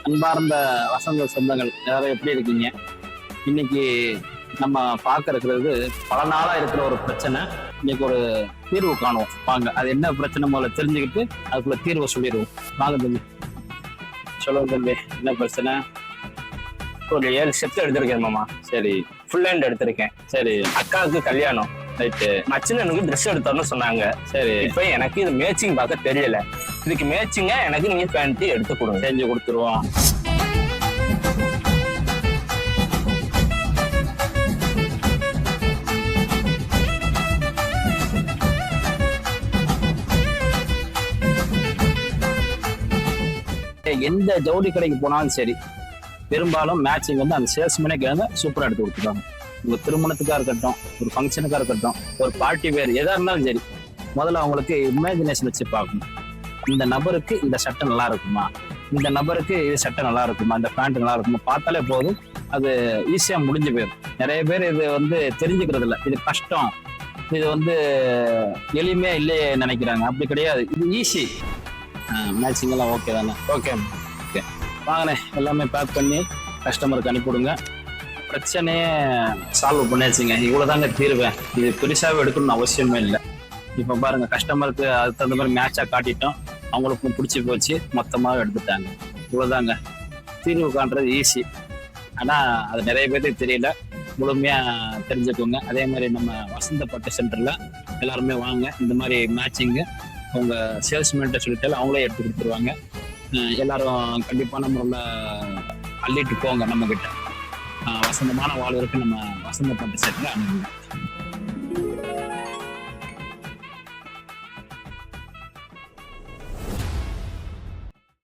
அன்பார்ந்த வசந்த சொந்தங்கள் எல்லாரும் எப்படி இருக்கீங்க? இன்னைக்கு நம்ம பார்க்க இருக்கிறது பல நாளா இருக்கிற ஒரு பிரச்சனை. இன்னைக்கு ஒரு தீர்வு காணுவோம் வாங்க. அது என்ன பிரச்சனை முதல்ல தெரிஞ்சுக்கிட்டு அதுக்குள்ள தீர்வை சொல்லிடுவோம். வாங்க தம்பி, சொல்லுங்க தம்பி, என்ன பிரச்சனை? ஒரு 7 ஸ்டெப்ஸ் எடுத்திருக்கேன் மாமா. சரி, ஃபுல் ஹேண்ட் எடுத்திருக்கேன். சரி, அக்காவுக்கு கல்யாணம், ரைட்டு, மச்சினனுக்கு ட்ரெஸ் எடுத்தோம்னு சொன்னாங்க. சரி. இப்போ எனக்கு இது மேட்சிங் பார்க்க தெரியல. இதுக்கு மேட்சிங்க எனக்கு நீங்க பேண்ட் எடுத்து கொடுங்க. செஞ்சு கொடுத்துருவோம். எந்த ஜவுளி கடைக்கு போனாலும் சரி, பெரும்பாலும் மேட்சிங் வந்து அந்த சேல்ஸ்மேனே கேங்க சூப்பராக எடுத்து கொடுத்துருவாங்க. உங்க திருமணத்துக்காக இருக்கட்டும், ஒரு ஃபங்க்ஷனுக்காக இருக்கட்டும், ஒரு பார்ட்டி வேர் எதா இருந்தாலும் சரி, முதல்ல அவங்களுக்கு இமேஜினேஷன் வச்சு பார்க்கணும். இந்த நபருக்கு இந்த சட்டை நல்லா இருக்குமா, இந்த நபருக்கு இது சட்டை நல்லா இருக்குமா, இந்த பேண்ட் நல்லா இருக்குமா, பார்த்தாலே போதும். அது ஈஸியா முடிஞ்சு போயிடும். நிறைய பேர் இது வந்து தெரிஞ்சுக்கிறது இல்லை, இது கஷ்டம், இது வந்து எளிமையா இல்லையே நினைக்கிறாங்க. அப்படி கிடையாது, இது ஈஸி. மேட்சிங் எல்லாம் ஓகே தானே? ஓகே ஓகே, வாங்கண்ணே, எல்லாமே பேக் பண்ணி கஸ்டமருக்கு அனுப்பிவிடுங்க. பிரச்சனையே சால்வ் பண்ணியாச்சுங்க. இவ்வளோதாங்க தீர்வேன். இது பெருசாகவே எடுக்கணும்னு அவசியமே இல்லை. இப்போ பாருங்க, கஸ்டமருக்கு அதுக்கு தகுந்த மாதிரி மேட்சாக காட்டிட்டோம், அவங்களுக்கும் பிடிச்சி போச்சு, மொத்தமாக எடுத்துட்டாங்க. இவ்வளோதாங்க தீர்வு காண்றது ஈஸி. ஆனால் அது நிறைய பேருக்கு தெரியல, முழுமையாக தெரிஞ்சுக்கோங்க. அதே மாதிரி நம்ம வசந்த பட்டு சென்டரில் எல்லாருமே வாங்க. இந்த மாதிரி மேட்சிங்கு அவங்க சேல்ஸ்மேன்ட்ட சொல்லிட்டாலும் அவங்களே எடுத்து கொடுத்துருவாங்க. எல்லாரும் கண்டிப்பான முறையில் அள்ளிட்டு போங்க. நம்மக்கிட்ட வசந்தமான வாழ்வருக்கு நம்ம வசந்த பட்டு சென்டரில் அனுப்புங்க.